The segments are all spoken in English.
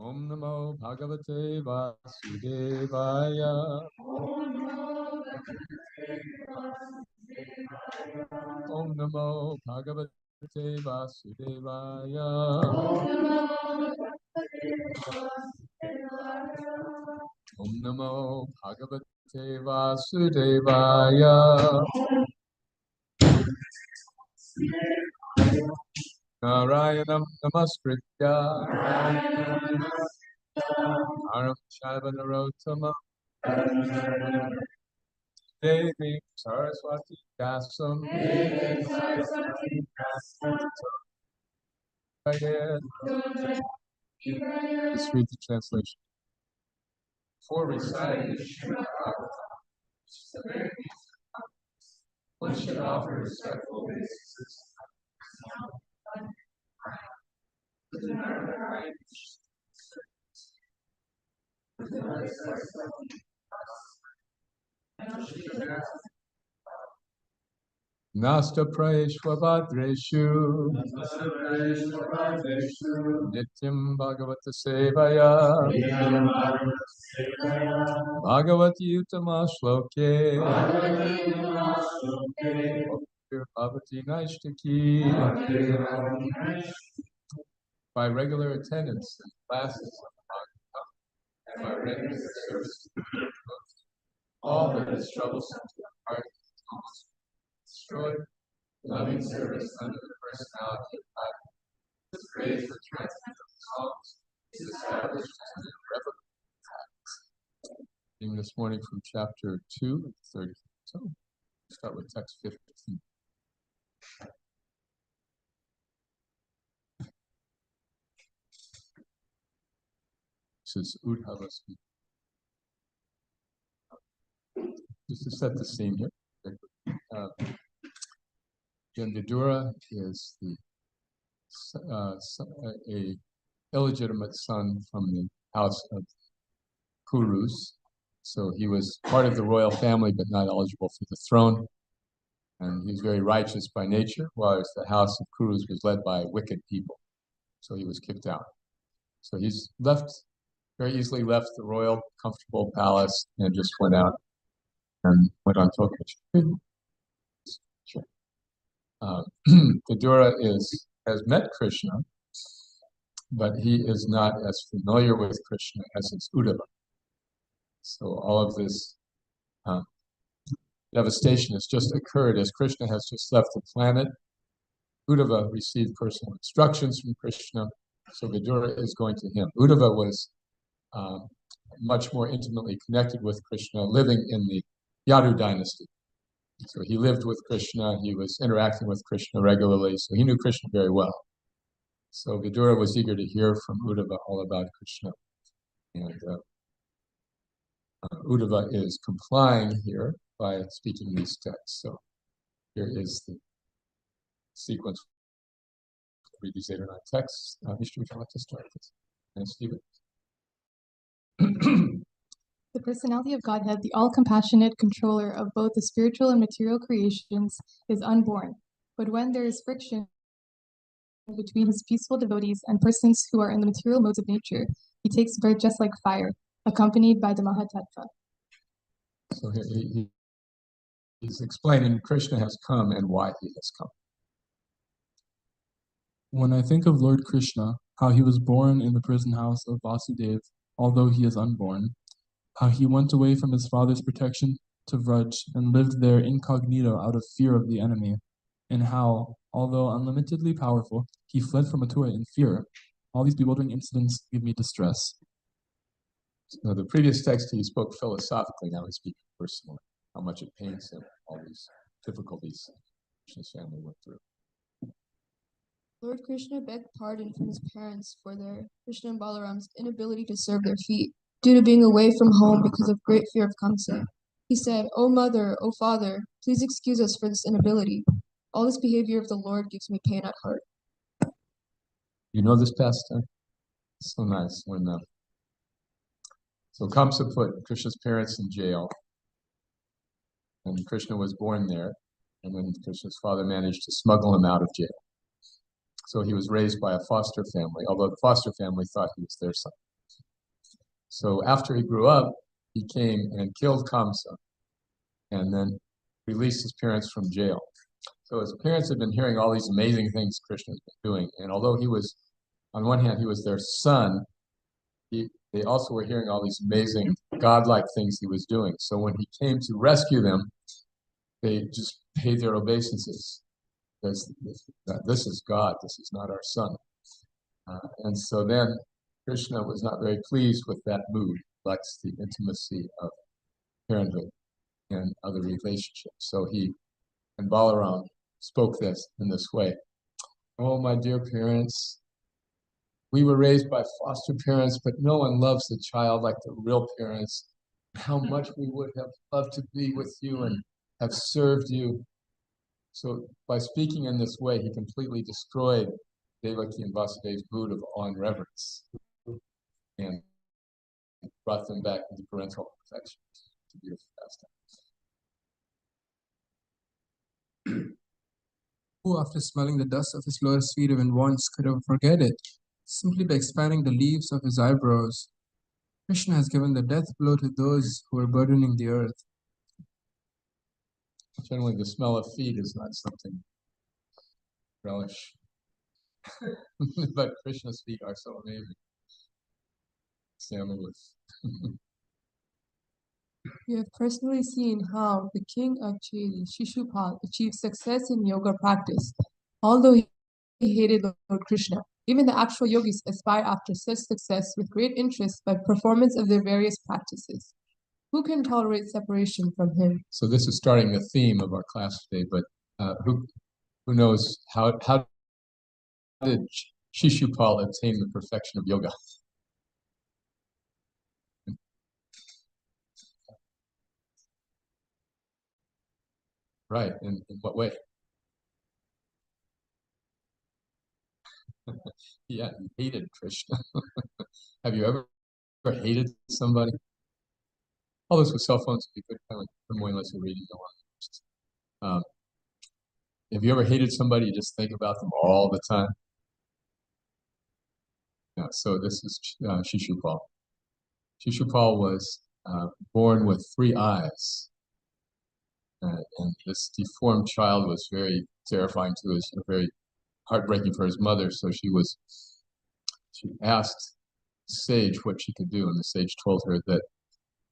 Om Namo Bhagavate Vasudevaya. Om Namo Bhagavate Vasudevaya. Om Namo Bhagavate Vasudevaya. Narayanam Namaskritya Aram Shaivanarotama Devi Saraswati Dasam. Let's read the translation. For reciting the Srimad Bhagavatam, one should offer respectful obeisances Nasta Praeshvabhadreshu Nityam Bhagavata Sevaya Bhagavati Uttama Shloke Bhavati Naishtaki. By regular attendance in classes and by regular service to the all that is troublesome to the heart is destroyed. Loving service under the personality of God. This praise for transcendental songs is established as an irrevocable fact. Reading this morning from chapter 2, 30. So, start with text 15. This is Udhava speaking. Just to set the scene here. Vidura is a illegitimate son from the house of Kurus. So he was part of the royal family, but not eligible for the throne. And he was very righteous by nature, whereas the house of Kurus was led by wicked people. So he was kicked out. So he's very easily left the royal, comfortable palace and just went out and went on pilgrimage. Sure. Vidura has met Krishna, but he is not as familiar with Krishna as is Uddhava. So all of this devastation has just occurred as Krishna has just left the planet. Uddhava received personal instructions from Krishna, so Vidura is going to him. Uddhava was much more intimately connected with Krishna, living in the Yadu dynasty. So he lived with Krishna, he was interacting with Krishna regularly, so he knew Krishna very well. So Vidura was eager to hear from Uddhava all about Krishna. And Uddhava is complying here by speaking these texts. So here is the sequence. Read these 8 or 9 texts. Vishnu, would you like to start this? And Stephen. The personality of Godhead, the all-compassionate controller of both the spiritual and material creations, is unborn. But when there is friction between his peaceful devotees and persons who are in the material modes of nature, he takes birth just like fire, accompanied by the Mahatattva. So he's explaining Krishna has come and why he has come. When I think of Lord Krishna, how he was born in the prison house of Vasudeva, although he is unborn, how he went away from his father's protection to Vraj and lived there incognito out of fear of the enemy, and how, although unlimitedly powerful, he fled from Mathura in fear. All these bewildering incidents give me distress. So the previous text he spoke philosophically, now he's speaking personally, how much it pains him, all these difficulties his family went through. Lord Krishna begged pardon from his parents for their Krishna and Balaram's inability to serve their feet, due to being away from home because of great fear of Kamsa. He said, "O mother, O father, please excuse us for this inability. All this behavior of the Lord gives me pain at heart." You know this pastime? It's so nice when so Kamsa put Krishna's parents in jail, and Krishna was born there, and then Krishna's father managed to smuggle him out of jail. So he was raised by a foster family, although the foster family thought he was their son. So after he grew up, he came and killed Kamsa and then released his parents from jail. So his parents had been hearing all these amazing things Krishna had been doing. And although he was, on one hand, he was their son, they also were hearing all these amazing godlike things he was doing. So when he came to rescue them, they just paid their obeisances. This is God, this is not our son. And so then Krishna was not very pleased with that mood, likes the intimacy of parenthood and other relationships. So he and Balaram spoke this in this way. Oh, my dear parents, we were raised by foster parents, but no one loves the child like the real parents. How much we would have loved to be with you and have served you. So by speaking in this way, he completely destroyed Devaki and Vasudev's mood of awe and reverence and brought them back into parental affection. It's a beautiful pastime. Who, after smelling the dust of his lotus feet even once, could ever forget it? Simply by expanding the leaves of his eyebrows, Krishna has given the death blow to those who are burdening the earth. Generally, the smell of feet is not something relish. But Krishna's feet are so amazing. Sandalwood. We have personally seen how the king of Chedi, Shishupal, achieved success in yoga practice, although he hated Lord Krishna. Even the actual yogis aspire after such success with great interest by performance of their various practices. Who can tolerate separation from him? So this is starting the theme of our class today, but who knows how did Shishupal attain the perfection of yoga? Right, in what way? Yeah, he hated Krishna. Have you ever hated somebody? All this with cell phones would be good, kind of like unless you're reading the one. Have you ever hated somebody you just think about them all the time? Yeah, so this is Shishupal. Shishupal was born with 3 eyes. And this deformed child was very terrifying to us, very heartbreaking for his mother. So she asked the sage what she could do, and the sage told her that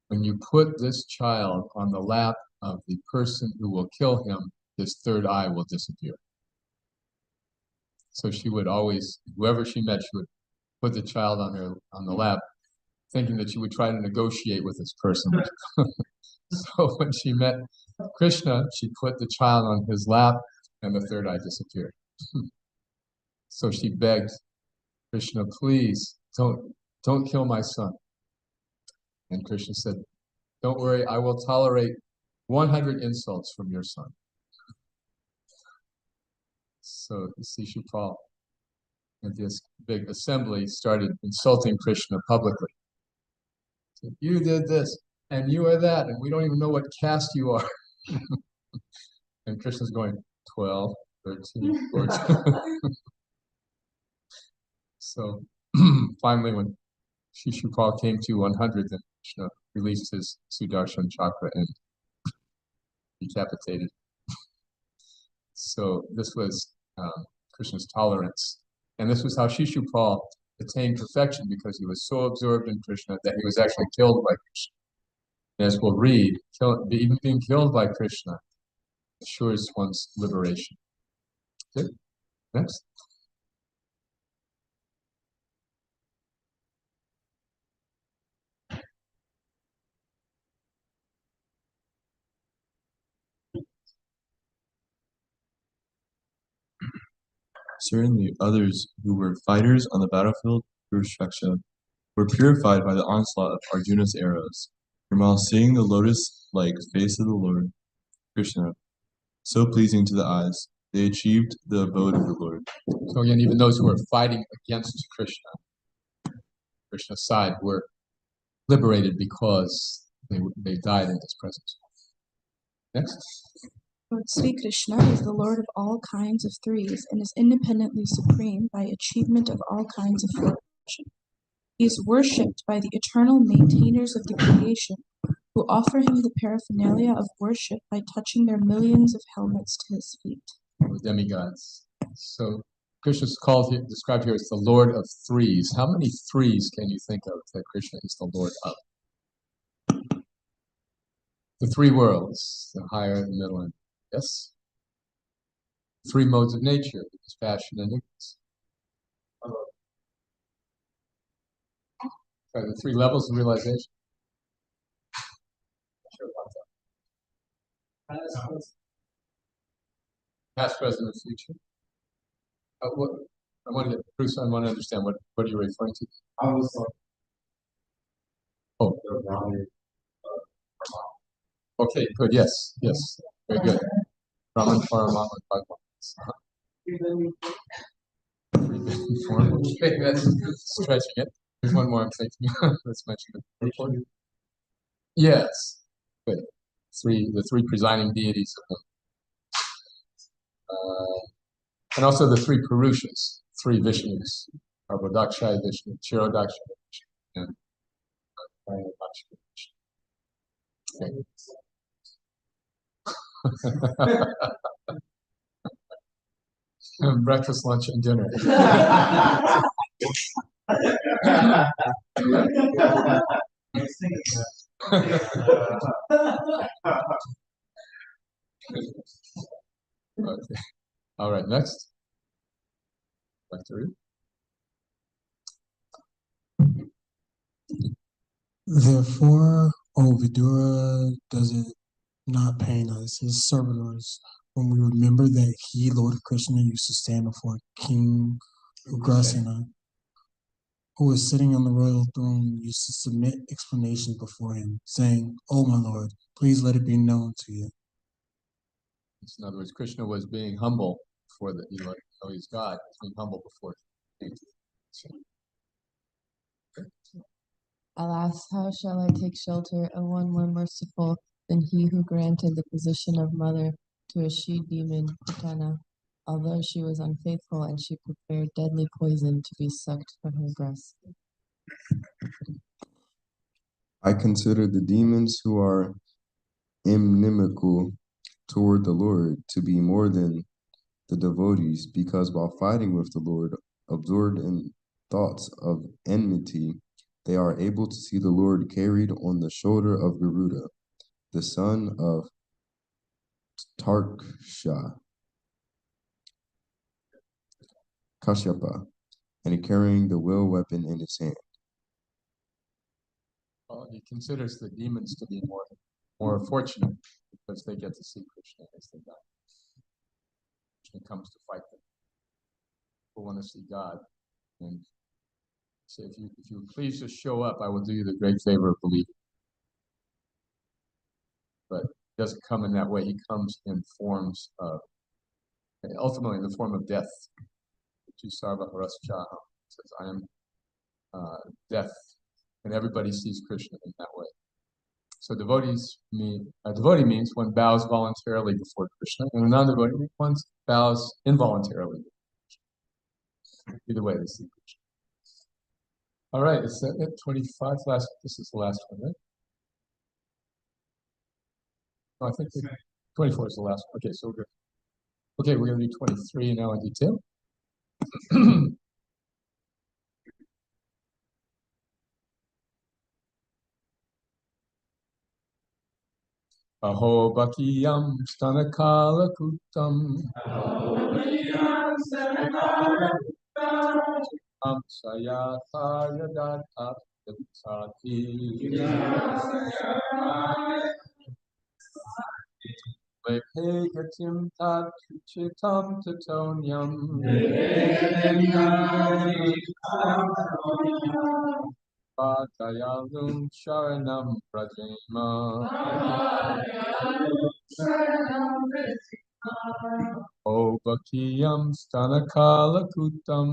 when you put this child on the lap of the person who will kill him, his 3rd eye will disappear. So she would always, whoever she met, she would put the child on the lap, thinking that she would try to negotiate with this person. So when she met Krishna, she put the child on his lap, and the 3rd eye disappeared. So she begged Krishna, please don't kill my son. And Krishna said, don't worry, I will tolerate 100 insults from your son. So Shishupal at this big assembly started insulting Krishna publicly. So, you did this, and you are that, and we don't even know what caste you are. And Krishna's going, 12, 13, 14. So finally, when Shishupal came to 100, then Krishna released his Sudarshan chakra and decapitated. So this was Krishna's tolerance. And this was how Shishupal attained perfection, because he was so absorbed in Krishna that he was actually killed by Krishna. As we'll read, even being killed by Krishna assures one's liberation. Good. Next. Certainly others who were fighters on the battlefield, Kurukshetra, were purified by the onslaught of Arjuna's arrows. And while seeing the lotus-like face of the Lord Krishna, so pleasing to the eyes, they achieved the abode of the Lord. So again, even those who were fighting against Krishna's side, were liberated because they died in his presence. Next. Lord Sri Krishna is the Lord of all kinds of threes and is independently supreme by achievement of all kinds of fortune. He is worshipped by the eternal maintainers of the creation, who offer him the paraphernalia of worship by touching their millions of helmets to his feet. Or demigods. So Krishna is called here, described here as the Lord of Threes. How many threes can you think of that Krishna is the Lord of? The three worlds, the higher, the middle, and yes? Three modes of nature, passion and ignorance. The three levels of realization. Past, present, and future. What, I want to get Bruce. I want to understand what are you referring to? I was Oh, okay, good. Yes, yes, very good. Brahman, Paramatma, Bhagwan. Okay, that's stretching it. There's one more I'm thinking. Let's mention it. Yes, good. The three presiding deities of them. And also the three Purushas, three Vishnus, Arbodakshay Vishnu, Chirodakshay Vishnu, and Prayadakshay Vishnu. Okay. Breakfast, lunch, and dinner. Okay. All right, next. Back to read. Therefore, O Vidura, does it not pain us, his servitors, when we remember that he, Lord Krishna, used to stand before King Ugrasena, who was sitting on the royal throne, used to submit explanations before him, saying, "O my Lord, please let it be known to you." In other words, Krishna was being humble before the he's God, being humble before King. Alas, how shall I take shelter of one more merciful than he who granted the position of mother to a she-demon, Putana, although she was unfaithful and she prepared deadly poison to be sucked from her breast. I consider the demons who are inimical toward the Lord to be more than the devotees, because while fighting with the Lord, absorbed in thoughts of enmity, they are able to see the Lord carried on the shoulder of Garuda, the son of Tarksha, Kashyapa, and carrying the will weapon in his hand. Well, he considers the demons to be more fortunate because they get to see Krishna as they die. Krishna comes to fight them. People want to see God, and say, if you please just show up, I will do you the great favor of believing. But he doesn't come in that way. He comes in forms of, ultimately in the form of death. Sarva Haraschaha says, I am death, and everybody sees Krishna in that way. So devotee means one bows voluntarily before Krishna, and a non-devotee means one bows involuntarily. Either way, they see Krishna. All right, is that it? 25. This is the last one, right? Oh, I think 24 is the last one. Okay, so we're good. Okay, we're going to do 23 now in detail. Aho Bakiyam Stanakala Kutam Sayata Yadata Yadusati Lepegatim Tat Chitam Tatonium Patayalum Sharanam Prajema O Bakiyam Stanakala Kutam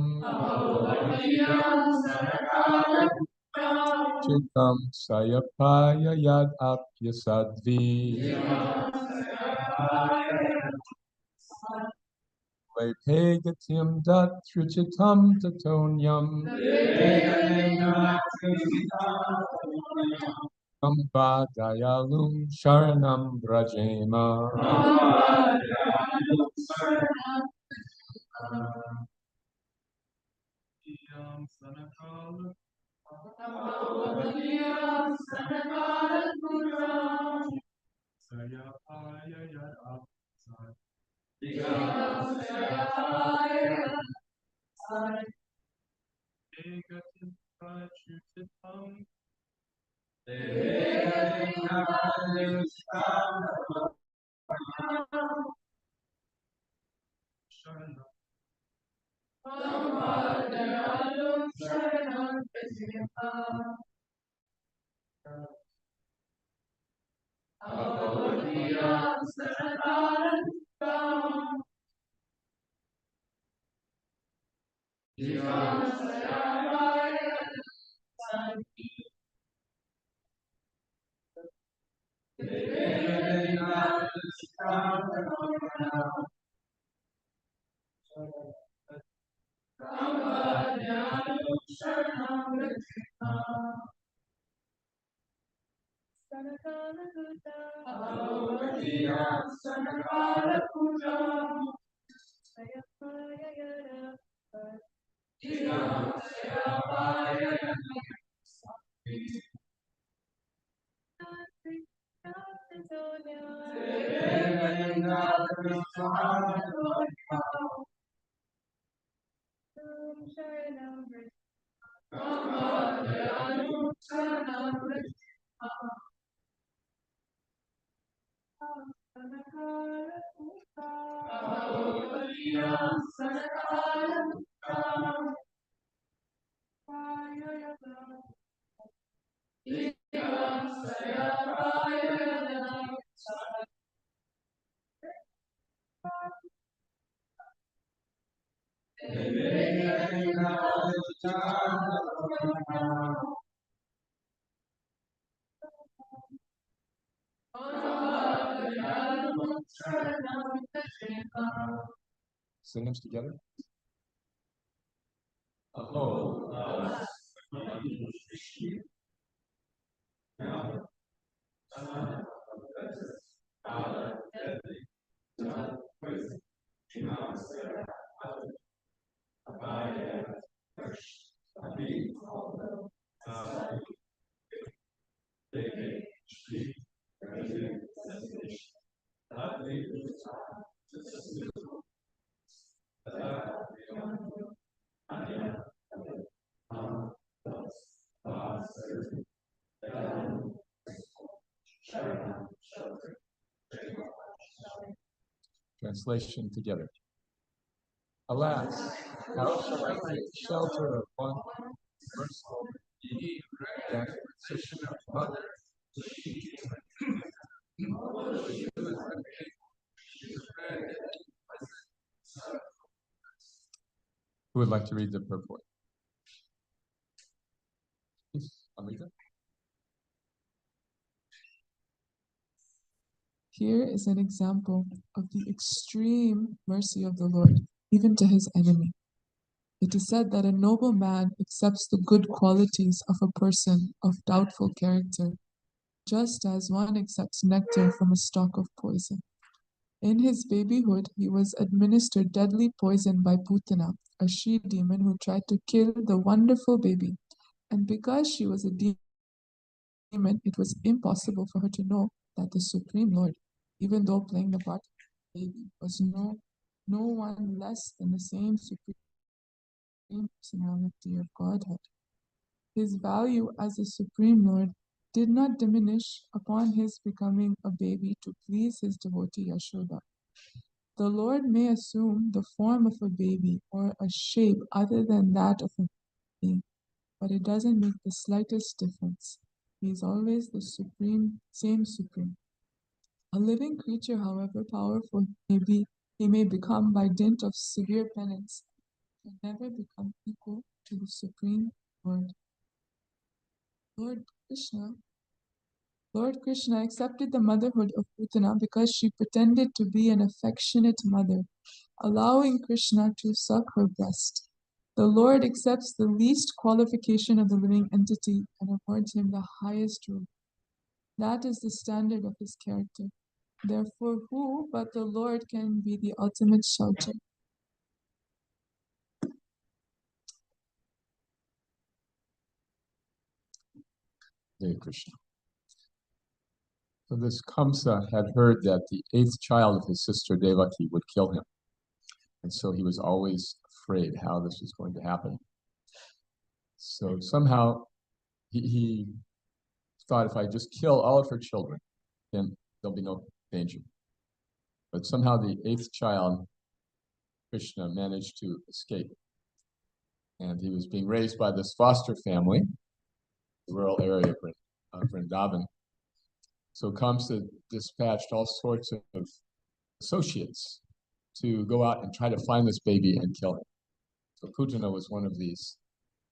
Chitam Sayapaya Yad Apyasadvi pegatim dat trucitam tatonium. Amba dayalum sharanam brajema. Sing them together. Translation together. Alas, how shall I take shelter of one merciful that position of mother? Who would like to read the purport? Please, Amrita. Here is an example of the extreme mercy of the Lord, even to his enemy. It is said that a noble man accepts the good qualities of a person of doubtful character, just as one accepts nectar from a stalk of poison. In his babyhood, he was administered deadly poison by Putana, a she-demon who tried to kill the wonderful baby. And because she was a demon, it was impossible for her to know that the Supreme Lord, even though playing the part of a baby, was no one less than the same Supreme Personality of Godhead. His value as a Supreme Lord did not diminish upon his becoming a baby to please his devotee Yashoda. The Lord may assume the form of a baby or a shape other than that of a being, but it doesn't make the slightest difference. He is always the same Supreme. A living creature, however powerful he may become by dint of severe penance, can never become equal to the Supreme Lord. Lord Krishna accepted the motherhood of Putana because she pretended to be an affectionate mother. allowing Krishna to suck her breast. The Lord accepts the least qualification of the living entity and awards him the highest rule. That is the standard of his character. Therefore, who but the Lord can be the ultimate shelter? Hare Krishna. So this Kamsa had heard that the 8th child of his sister Devaki would kill him. And so he was always afraid how this was going to happen. So somehow he thought, if I just kill all of her children, then there'll be no danger. But somehow the 8th child, Krishna, managed to escape. And he was being raised by this foster family, the rural area of Vrindavan. So Kamsa dispatched all sorts of associates to go out and try to find this baby and kill him. So Putana was one of these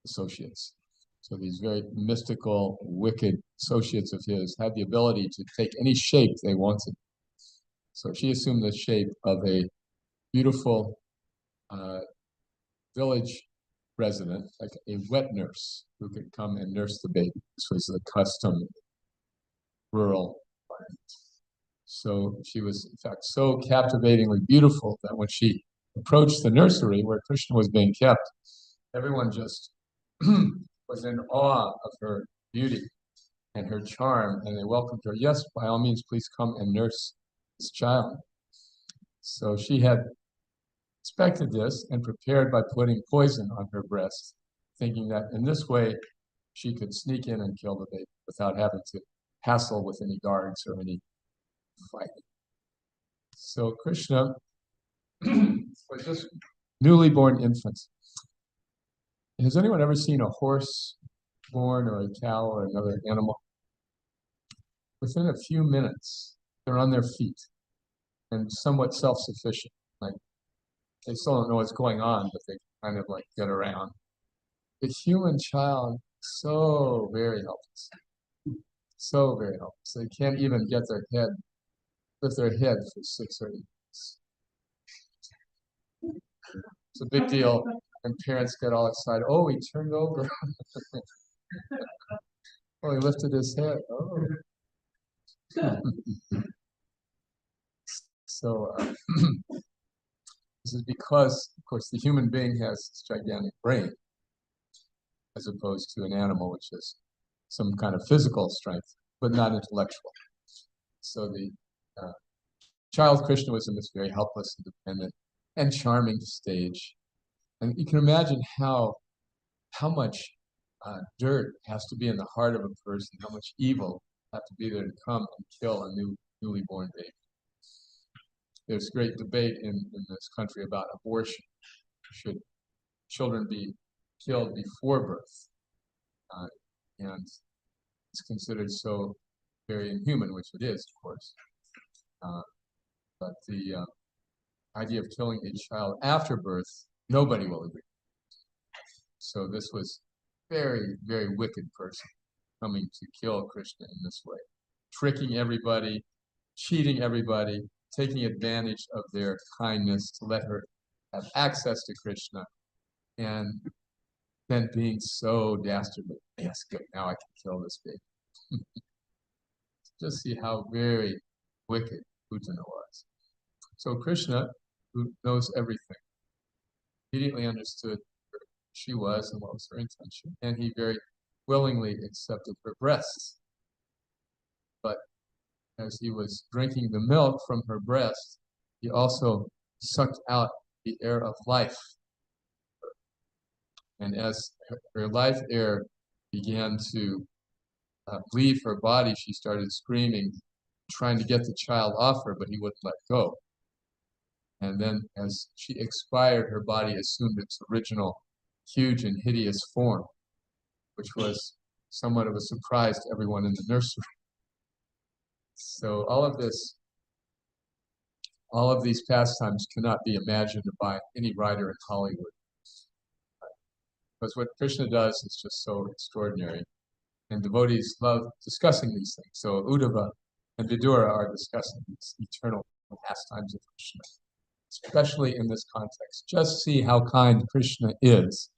associates. So these very mystical, wicked associates of his had the ability to take any shape they wanted. So she assumed the shape of a beautiful village resident, like a wet nurse, who could come and nurse the baby. This was the custom in rural environment. So she was, in fact, so captivatingly beautiful that when she approached the nursery where Krishna was being kept, everyone just was in awe of her beauty and her charm, and they welcomed her. Yes, by all means, please come and nurse this child. So she had expected this and prepared by putting poison on her breast, thinking that in this way she could sneak in and kill the baby without having to hassle with any guards or any fighting. So Krishna was just newly born infant. Has anyone ever seen a horse born or a cow or another animal? Within a few minutes, they're on their feet and somewhat self-sufficient. Like they still don't know what's going on, but they kind of like get around. The human child, so very helpless. So very helpless. They can't even get their head, lift their head for 6 or 8 weeks. It's a big deal, and parents get all excited. Oh, he turned over. Oh, he lifted his head. Oh. So this is because, of course, the human being has this gigantic brain, as opposed to an animal, which has some kind of physical strength, but not intellectual. So the child Krishna was in this very helpless, independent, and charming stage. And you can imagine how much dirt has to be in the heart of a person, how much evil has to be there to come and kill a newly born baby. There's great debate in this country about abortion. Should children be killed before birth? And it's considered so very inhuman, which it is, of course. But the idea of killing a child after birth, nobody will agree. So this was very, very wicked person coming to kill Krishna in this way, tricking everybody, cheating everybody, taking advantage of their kindness to let her have access to Krishna, and then being so dastardly. Yes, good, now I can kill this baby. Just see how very wicked Putana was. So Krishna, who knows everything, immediately understood who she was and what was her intention, and he very willingly accepted her breasts. But as he was drinking the milk from her breast, he also sucked out the air of life. And as her life air began to leave her body, she started screaming, trying to get the child off her, but he wouldn't let go. And then as she expired, her body assumed its original huge and hideous form, which was somewhat of a surprise to everyone in the nursery. So all of these pastimes cannot be imagined by any writer in Hollywood. Because what Krishna does is just so extraordinary. And devotees love discussing these things. So Uddhava and Vidura are discussing these eternal pastimes of Krishna. It's especially in this context. Just see how kind Krishna is.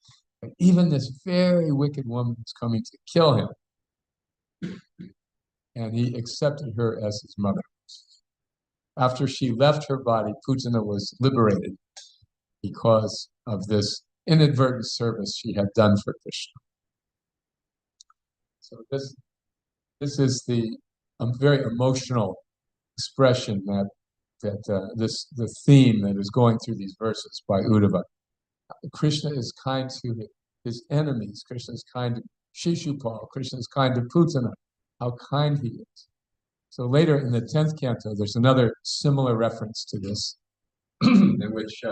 And even this very wicked woman is coming to kill him. And he accepted her as his mother. After she left her body, Putana was liberated because of this inadvertent service she had done for Krishna. So this is the very emotional expression that the theme that is going through these verses by Uddhava. Krishna is kind to his enemies. Krishna is kind to Shishupal. Krishna is kind to Putana. How kind he is. So later in the 10th canto, there's another similar reference to this, in which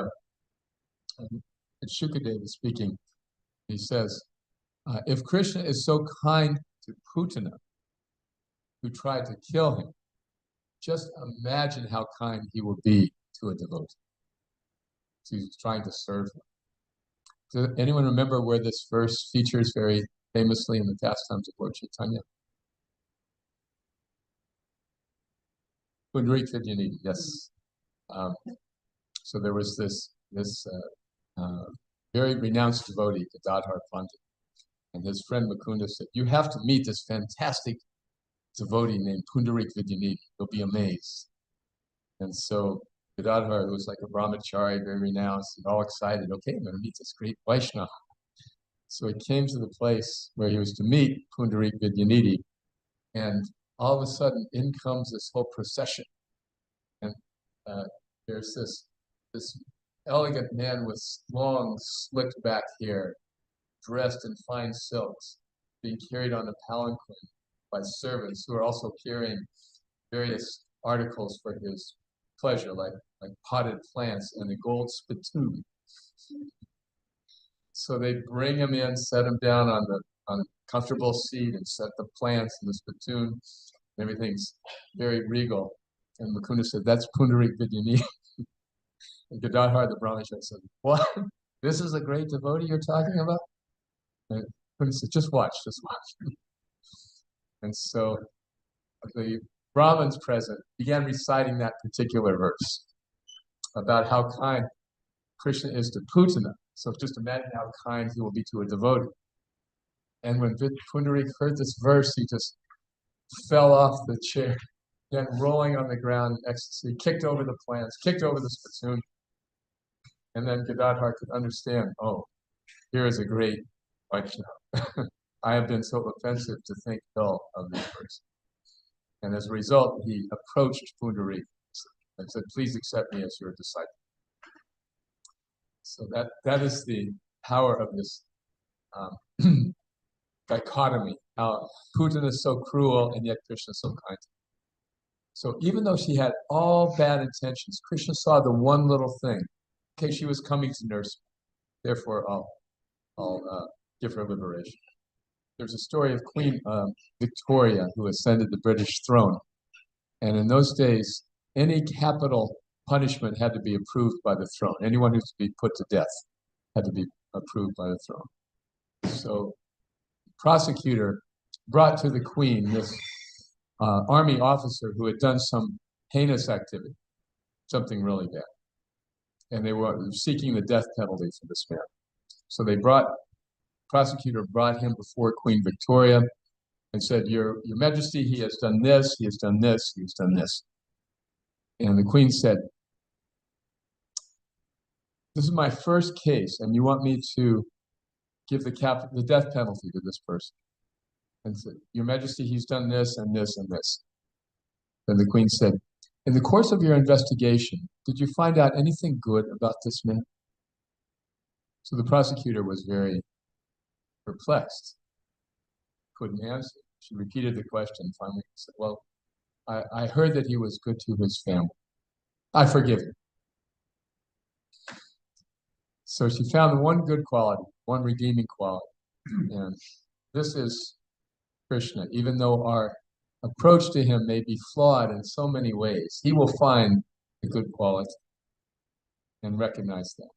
Shukadeva is speaking. He says, if Krishna is so kind to Putana, who tried to kill him, just imagine how kind he will be to a devotee, who's trying to serve him. Does anyone remember where this verse features very famously in the pastimes of Lord Chaitanya? Pundarik Vidyanidhi, yes. So there was this very renounced devotee, Gadadhar Pandit, and his friend Mukunda said, "You have to meet this fantastic devotee named Pundarik Vidyanidhi. You'll be amazed." And so Gadadhar, who was like a brahmachari, very renounced, and all excited, okay, I'm going to meet this great Vaishnava. So he came to the place where he was to meet Pundarik Vidyanidhi, and all of a sudden, in comes this whole procession. And there's this elegant man with long, slicked back hair, dressed in fine silks, being carried on a palanquin by servants who are also carrying various articles for his pleasure, like potted plants and a gold spittoon. So they bring him in, set him down on a comfortable seat, and set the plants and the spittoon. Everything's very regal. And Mukunda said, "That's Pundarik Vidyanidhi." And Gadadhar, the brahmachari, said, "What? This is a great devotee you're talking about?" And Mukunda said, just watch. And so the Brahmins present began reciting that particular verse about how kind Krishna is to Putana. So just imagine how kind he will be to a devotee. And when Pundarik heard this verse, he just fell off the chair, then rolling on the ground in ecstasy, kicked over the plants, kicked over the spittoon. And then Gadadhar could understand, oh, here is a great Vaishnava. I have been so offensive to think ill of this person. And as a result, he approached Pundarik and said, "Please accept me as your disciple." So that is the power of this dichotomy, how Putana is so cruel and yet Krishna is so kind. So even though she had all bad intentions, Krishna saw the one little thing. Okay, she was coming to nurse me. Therefore, I'll give her liberation. There's a story of Queen Victoria, who ascended the British throne. And in those days, any capital punishment had to be approved by the throne. Anyone who's to be put to death had to be approved by the throne. So the prosecutor brought to the queen this army officer who had done some heinous activity, something really bad. And they were seeking the death penalty for this man. So prosecutor brought him before Queen Victoria and said, Your Majesty, he has done this, he has done this, he has done this. And the queen said, "This is my first case, and you want me to give the death penalty to this person." And said, "Your Majesty, he's done this and this and this." Then the queen said, "In the course of your investigation, did you find out anything good about this man?" So the prosecutor was very perplexed, couldn't answer. She repeated the question. Finally said, "Well, I heard that he was good to his family. I forgive him." So she found one good quality, one redeeming quality. And this is Krishna. Even though our approach to him may be flawed in so many ways, he will find the good quality and recognize that.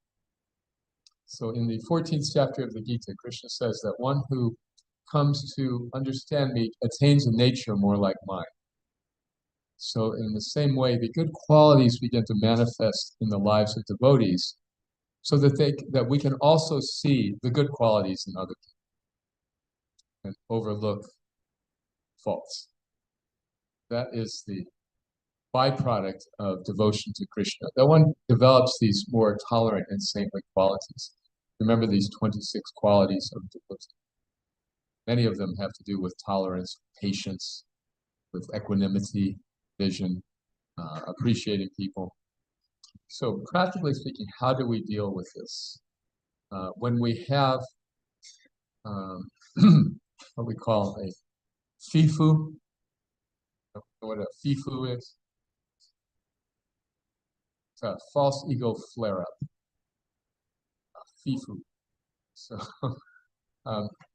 So in the 14th chapter of the Gita, Krishna says that one who comes to understand me attains a nature more like mine. So in the same way, the good qualities begin to manifest in the lives of devotees, so that we can also see the good qualities in other people and overlook faults. That is the byproduct of devotion to Krishna. That one develops these more tolerant and saintly qualities. Remember these 26 qualities of devotion. Many of them have to do with tolerance, patience, with equanimity, vision, appreciating people. So practically speaking, how do we deal with this? When we have what we call a fifu, what a fifu is? It's a false ego flare-up, fifu. So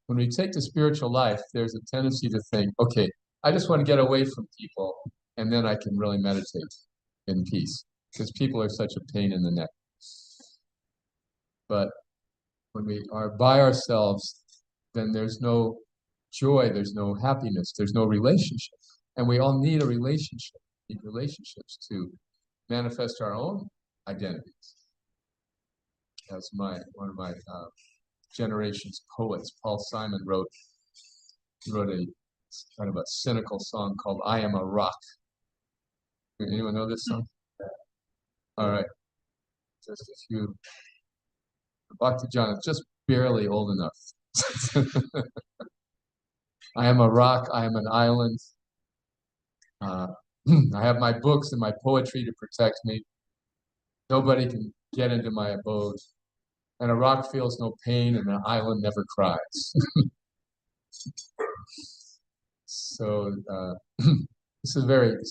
when we take to spiritual life, there's a tendency to think, okay, I just want to get away from people, and then I can really meditate in peace, because people are such a pain in the neck. But when we are by ourselves, then there's no joy, there's no happiness, there's no relationship. And we all need a relationship, need relationships to manifest our own identities. As one of my generation's poets, Paul Simon, wrote a kind of a cynical song called "I Am a Rock." Anyone know this song? All right, just a few. Bhakti John is just barely old enough. I am a rock. I am an island. I have my books and my poetry to protect me. Nobody can get into my abode. And a rock feels no pain, and an island never cries. So this is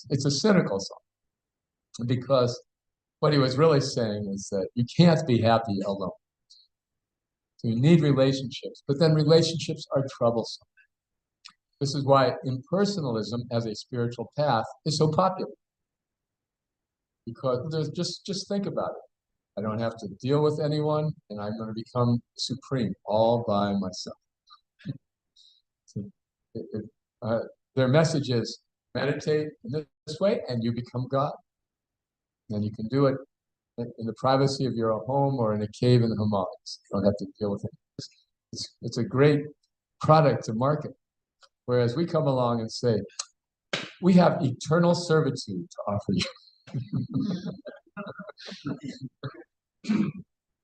it's a cynical song, because what he was really saying is that you can't be happy alone. So you need relationships, but then relationships are troublesome. This is why impersonalism as a spiritual path is so popular. Because there's just think about it. I don't have to deal with anyone, and I'm going to become supreme all by myself. Their message is meditate in this way, and you become God. And you can do it in the privacy of your own home or in a cave in the Himalayas. You don't have to deal with it. It's a great product to market. Whereas we come along and say, we have eternal servitude to offer you.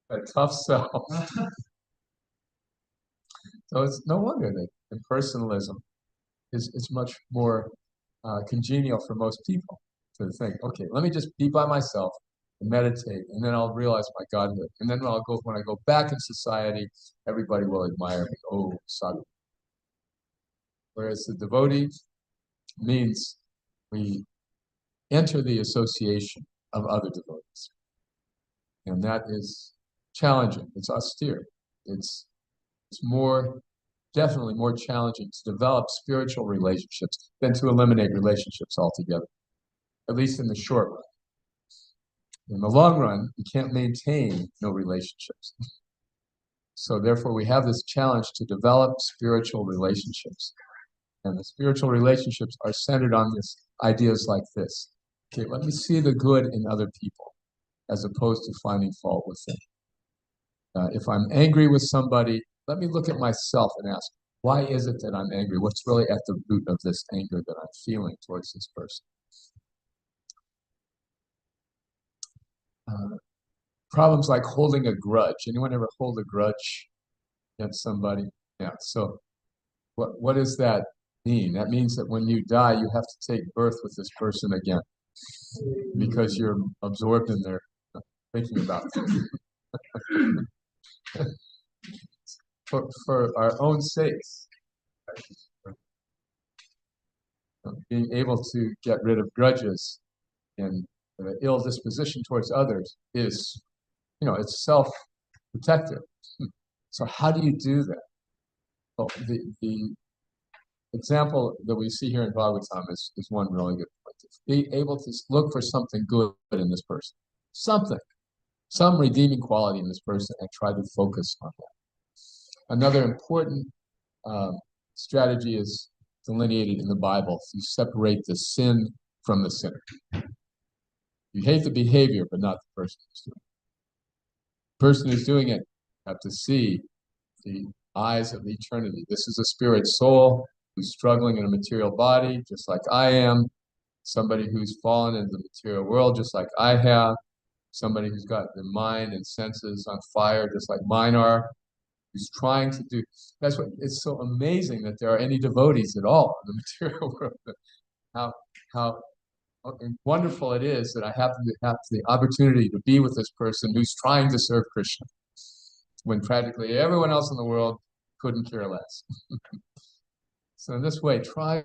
A tough sell. So it's no wonder that impersonalism is much more congenial for most people to think, okay, let me just be by myself and meditate, and then I'll realize my godhood. And then when I go back in society, everybody will admire me. Oh, sadhu. Whereas the devotee means we enter the association of other devotees. And that is challenging. It's austere. It's definitely more challenging to develop spiritual relationships than to eliminate relationships altogether, at least in the short run. In the long run, you can't maintain no relationships. So therefore, we have this challenge to develop spiritual relationships. And the spiritual relationships are centered on ideas like this. Okay, let me see the good in other people, as opposed to finding fault with them. If I'm angry with somebody, let me look at myself and ask, why is it that I'm angry? What's really at the root of this anger that I'm feeling towards this person? Problems like holding a grudge. Anyone ever hold a grudge against somebody? Yeah, so what does that mean? That means that when you die, you have to take birth with this person again, because you're absorbed in their thinking about them. For our own sakes, being able to get rid of grudges and ill disposition towards others is, it's self-protective. So how do you do that? Well, the example that we see here in Bhagavatam is one really good point. Be able to look for something good in this person, some redeeming quality in this person, and try to focus on that. Another important strategy is delineated in the Bible. You separate the sin from the sinner. You hate the behavior, but not the person who's doing it. The person who's doing it, you have to see the eyes of eternity. This is a spirit soul who's struggling in a material body, just like I am. Somebody who's fallen into the material world, just like I have. Somebody who's got their mind and senses on fire, just like mine are. Who's trying to do. That's what it's so amazing that there are any devotees at all in the material world. How wonderful it is that I have the opportunity to be with this person who's trying to serve Krishna, when practically everyone else in the world couldn't care less. So in this way, try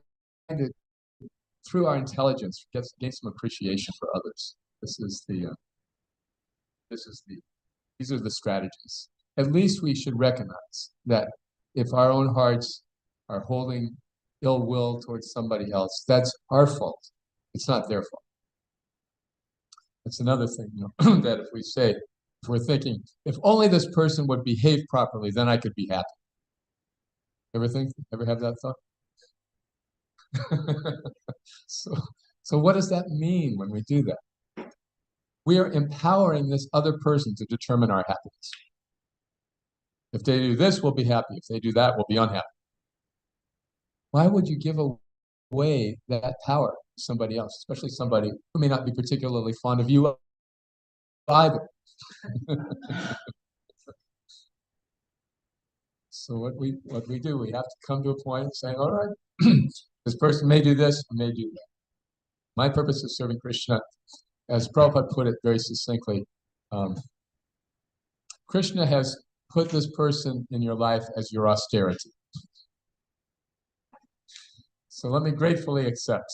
to, through our intelligence, gain some appreciation for others. These are the strategies. At least we should recognize that if our own hearts are holding ill will towards somebody else, that's our fault. It's not their fault. That's another thing, that if we're thinking, if only this person would behave properly, then I could be happy. Ever have that thought? So what does that mean when we do that? We are empowering this other person to determine our happiness. If they do this, we'll be happy. If they do that, we'll be unhappy. Why would you give away that power to somebody else, especially somebody who may not be particularly fond of you either? So what we do, we have to come to a point of saying, all right, this person may do this, may do that. My purpose is serving Krishna. As Prabhupada put it very succinctly, Krishna has put this person in your life as your austerity. So let me gratefully accept.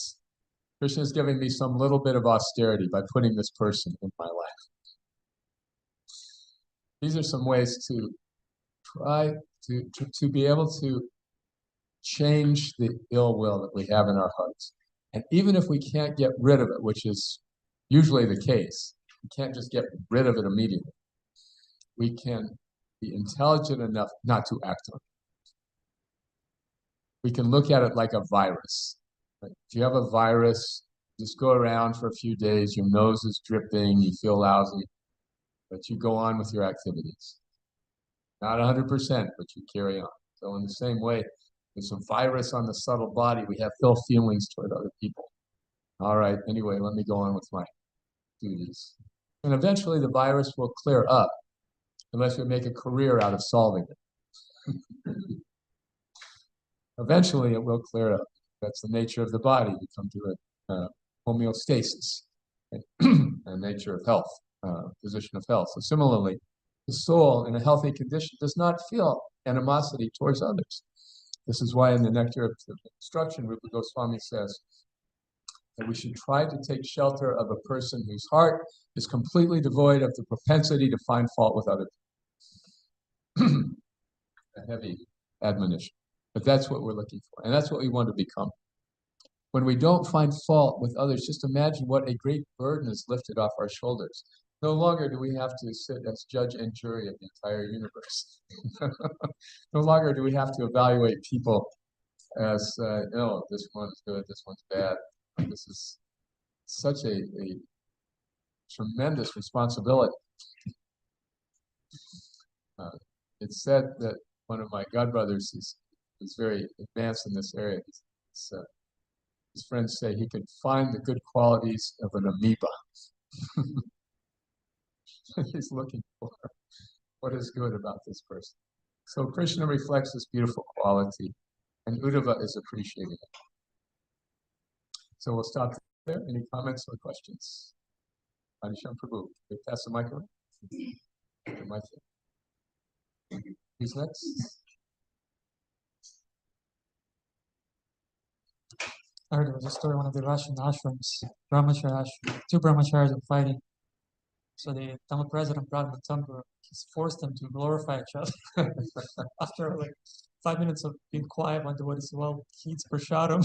Krishna is giving me some little bit of austerity by putting this person in my life. These are some ways to try to be able to change the ill will that we have in our hearts. And even if we can't get rid of it, which is usually the case, we can't just get rid of it immediately. We can be intelligent enough not to act on it. We can look at it like a virus. If you have a virus, just go around for a few days, your nose is dripping, you feel lousy, but you go on with your activities. Not 100%, but you carry on. So in the same way, there's some virus on the subtle body. We have ill feelings toward other people. All right, anyway, let me go on with my duties. And eventually the virus will clear up, unless we make a career out of solving it. Eventually it will clear up. That's the nature of the body. We come to a homeostasis, a nature of health, position of health. So similarly, the soul in a healthy condition does not feel animosity towards others. This is why in the Nectar of Instruction, Rupa Goswami says that we should try to take shelter of a person whose heart is completely devoid of the propensity to find fault with other people. A heavy admonition. But that's what we're looking for, and that's what we want to become. When we don't find fault with others, just imagine what a great burden is lifted off our shoulders. No longer do we have to sit as judge and jury of the entire universe. No longer do we have to evaluate people as, this one's good, this one's bad. This is such a tremendous responsibility. It's said that one of my godbrothers is very advanced in this area. His friends say he could find the good qualities of an amoeba. He's looking for what is good about this person. So Krishna reflects this beautiful quality, and Uddhava is appreciating it. So we'll stop there. Any comments or questions? Adisham Prabhu, you pass the mic around. Who's next? I heard there was a story, one of the Russian ashrams, brahmachari ashram, two brahmacharis were fighting. So the Tamil president brought him a tumbler. He's forced them to glorify each other. After like 5 minutes of being quiet, one devotee said, well, he's prashadam.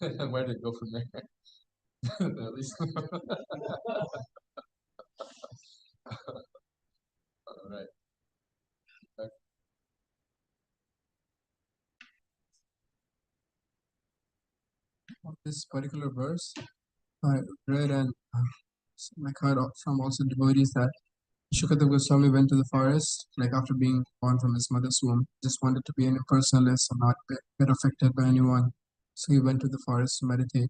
And where did it go from there? At least. of this particular verse, I read and like heard from also devotees that Shukadeva Goswami went to the forest, like after being born from his mother's womb, just wanted to be an impersonalist and not get affected by anyone. So he went to the forest to meditate.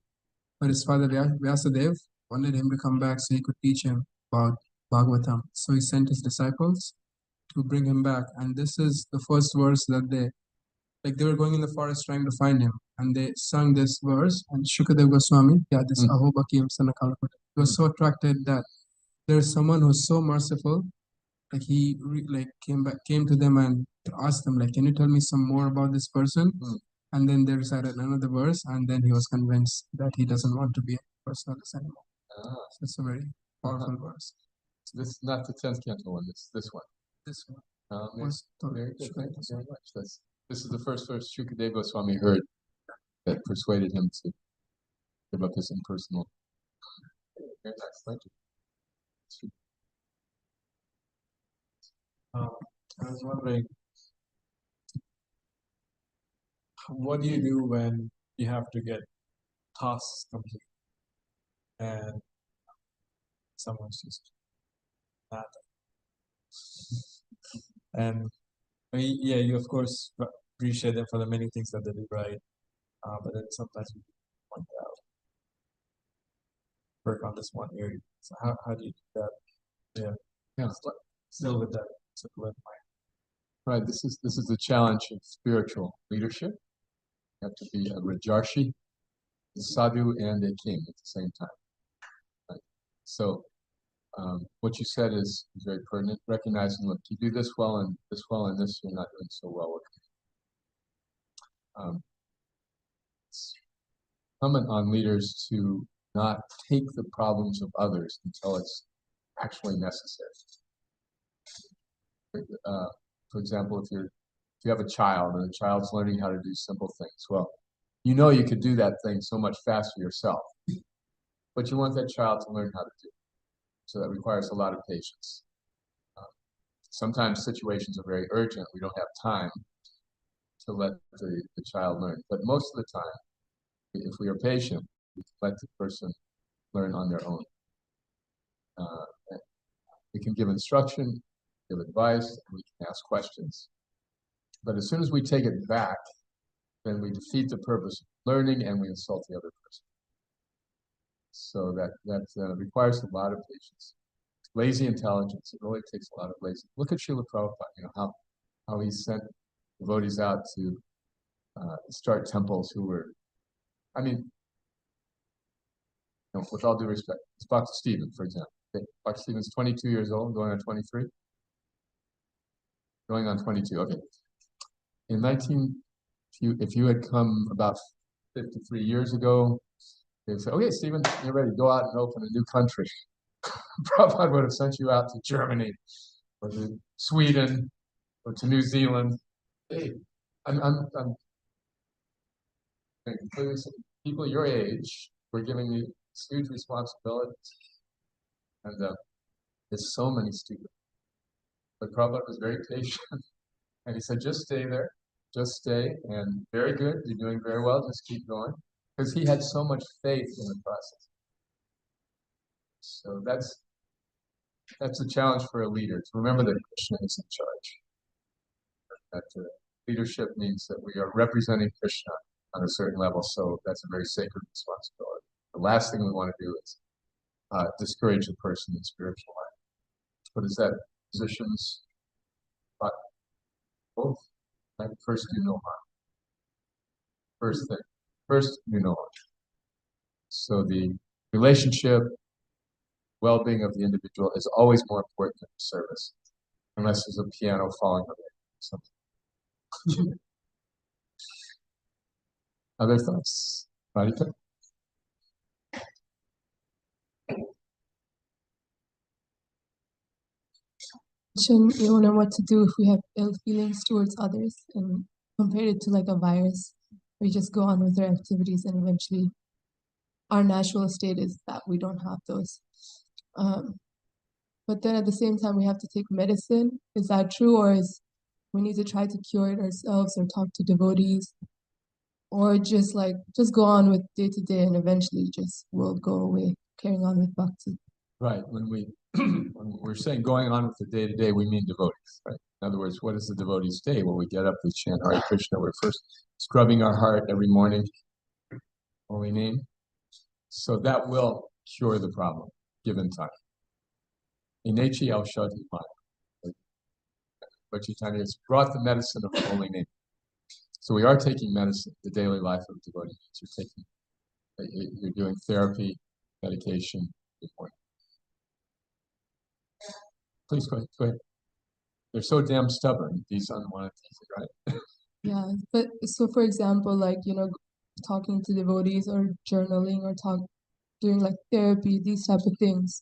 But his father Vyasadev wanted him to come back so he could teach him about Bhagavatam. So he sent his disciples to bring him back. And this is the first verse that they were going in the forest trying to find him. And they sung this verse. And Shukadeva Goswami, this Aho Bakim Sana Kalakantha, he was so attracted that there's someone who's so merciful. Like he came to them and asked them, like, can you tell me some more about this person? And then they recited another verse, and then he was convinced that he doesn't want to be a personalist anymore. So it's a very powerful verse. So this is not the 10th canto one, it's this one. This one. Very good. Thank you very much. This is the first verse Shukadeva Goswami heard that persuaded him to give up his impersonal. Very nice. Thank you. I was wondering, what do you do when you have to get tasks complete and someone's just not? And I mean, yeah, you of course appreciate them for the many things that they do right, but then sometimes you point out, work on this one area. So how do you do that? Yeah. Still with that simple mind. Right. This is the challenge of spiritual leadership. You have to be a Rajarshi, a sadhu, and a king at the same time. Right. So what you said is very pertinent. Recognizing, look, you do this well and this you're not doing so well with. It's incumbent on leaders to not take the problems of others until it's actually necessary. For example, if you have a child and the child's learning how to do simple things, well, you know you could do that thing so much faster yourself, but you want that child to learn how to do it. So that requires a lot of patience. Sometimes situations are very urgent. We don't have time to let the child learn. But most of the time, if we are patient, we can let the person learn on their own. We can give instruction, give advice, and we can ask questions. But as soon as we take it back, then we defeat the purpose of learning and we insult the other person. So that requires a lot of patience. Lazy intelligence, it really takes a lot of lazy. Look at Srila Prabhupada, how he sent devotees out to start temples who were, with all due respect, it's Bhakti Stephen, for example. Okay. Bhakti Stephen's 22 years old, going on 23? Going on 22, okay. If you had come about 53 years ago, they'd say, okay, Stephen, you're ready, go out and open a new country. Prabhupada would have sent you out to Germany or to Sweden or to New Zealand. Hey, I'm people your age were giving you huge responsibilities, and there's so many students. But Prabhupada was very patient, and he said, just stay there, just stay, and very good, you're doing very well, just keep going, because he had so much faith in the process. So that's a challenge for a leader, to remember that Krishna is in charge. That leadership means that we are representing Krishna on a certain level, so that's a very sacred responsibility. The last thing we want to do is discourage the person in spiritual life. What is that? Positions, but both. Right? First, do no harm. First thing. First, do no harm. So the relationship, well-being of the individual is always more important than the service, unless there's a piano falling on it or something. Other thoughts? Radhika? We don't know what to do if we have ill feelings towards others, and compare it to like a virus. We just go on with our activities, and eventually our natural state is that we don't have those. But then at the same time, we have to take medicine. Is that true, or is we need to try to cure it ourselves, or talk to devotees, or just go on with day to day and eventually just will go away, carrying on with bhakti. Right. When we're saying going on with the day to day, we mean devotees, right? In other words, what is the devotee's day? Well, we get up, we chant Hare Krishna. We're first scrubbing our heart every morning, holy name. So that will cure the problem, given time. Inechi al Shadhi Maya. But Chaitanya has brought the medicine of the holy name. So we are taking medicine, the daily life of the devotee. You're doing therapy, medication. Good point. Please go ahead. They're so damn stubborn, these unwanted things, right? Yeah, but so for example, talking to devotees or journaling or doing therapy, these type of things,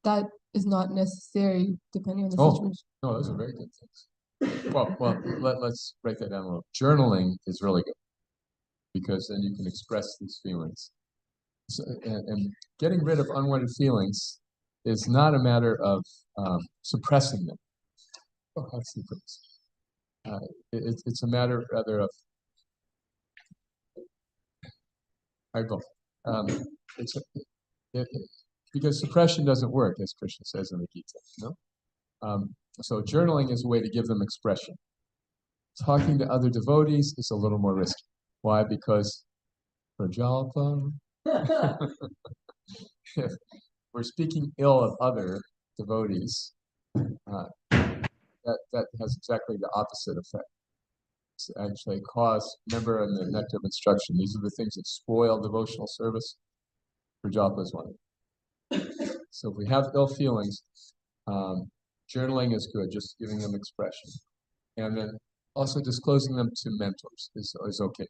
that is not necessary depending on the situation. No, those are very good things. Well, let's break that down a little. Journaling is really good because then you can express these feelings. So, and getting rid of unwanted feelings is not a matter of suppressing them. It's a matter rather of because suppression doesn't work, as Krishna says in the Gita. So journaling is a way to give them expression. Talking to other devotees is a little more risky. Why? Because Prajalpa, if we're speaking ill of other devotees, that has exactly the opposite effect. It's actually remember in the Nectar of Instruction, these are the things that spoil devotional service. Prajalpa is one of them. So if we have ill feelings, journaling is good, just giving them expression. And then also disclosing them to mentors is okay.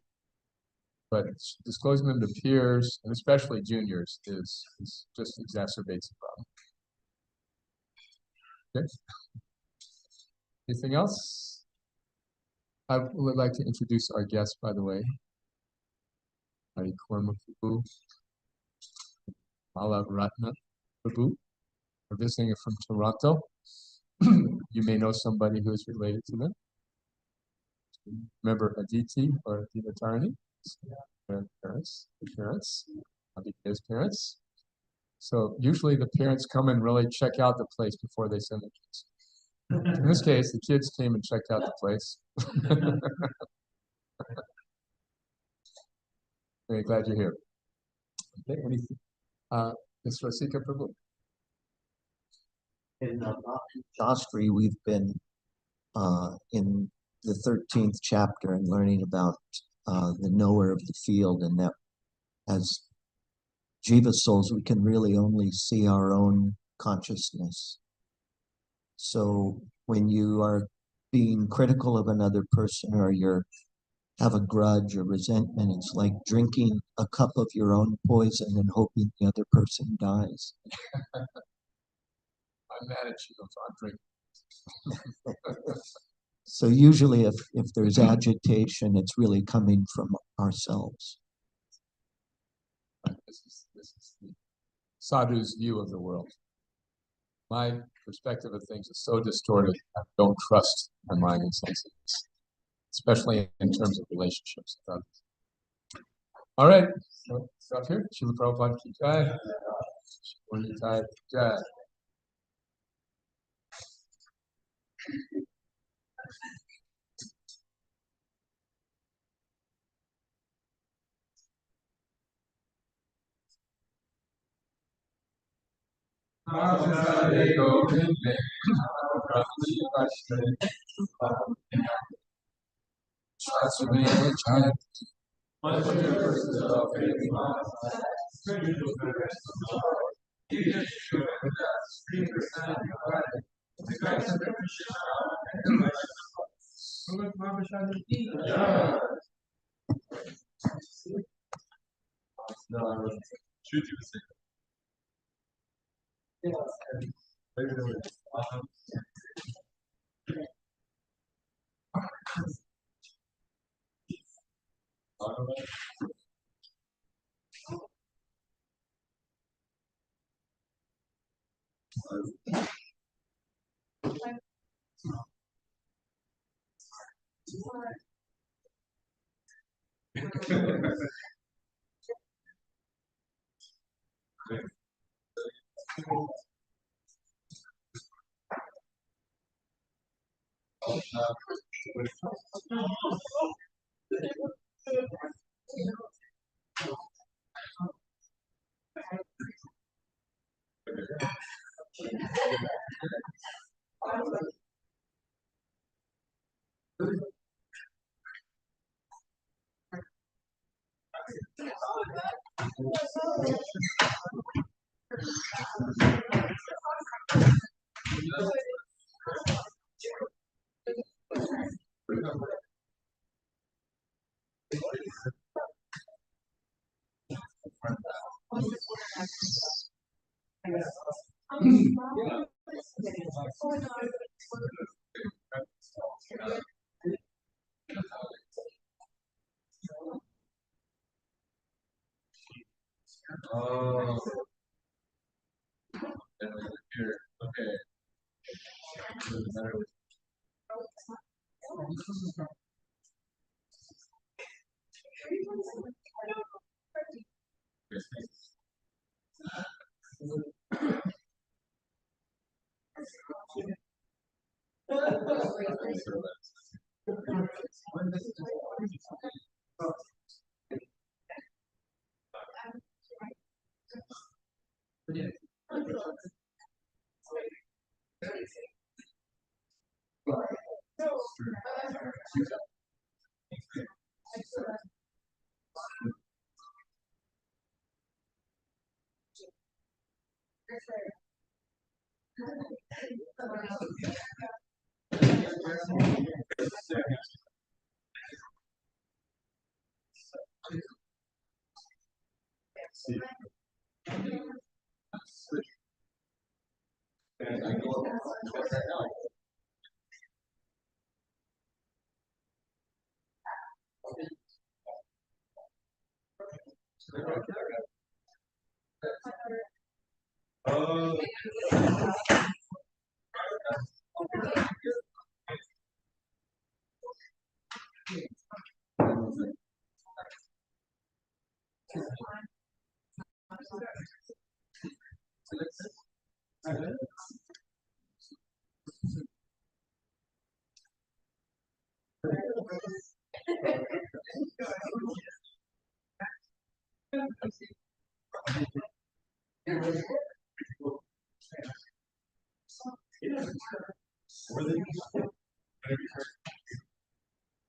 But disclosing them to peers, and especially juniors, is just exacerbates the problem. Okay. Anything else? I would like to introduce our guest, by the way. Hari Korma Prabhu, Malav Ratna Prabhu. We're visiting from Toronto. You may know somebody who is related to them. Remember Aditi or Adita Tarani? Their parents, Aditi's parents. So usually the parents come and really check out the place before they send the kids. In this case, the kids came and checked out the place. Very glad you're here. Okay, anything? Ms. Rasika Prabhu. In Shastri, we've been in the 13th chapter and learning about the knower of the field, and that as Jiva souls, we can really only see our own consciousness. So when you are being critical of another person or you have a grudge or resentment, it's like drinking a cup of your own poison and hoping the other person dies. I'm mad at you, so I'm drinking. So usually if there's agitation, it's really coming from ourselves. This is the sadhu's view of the world. My perspective of things is so distorted, I don't trust my mind and senses, especially in terms of relationships with others. All right, so stop here. Srila Prabhupada ki jai. Srila Nitai ki jai. Oh. Here. Okay.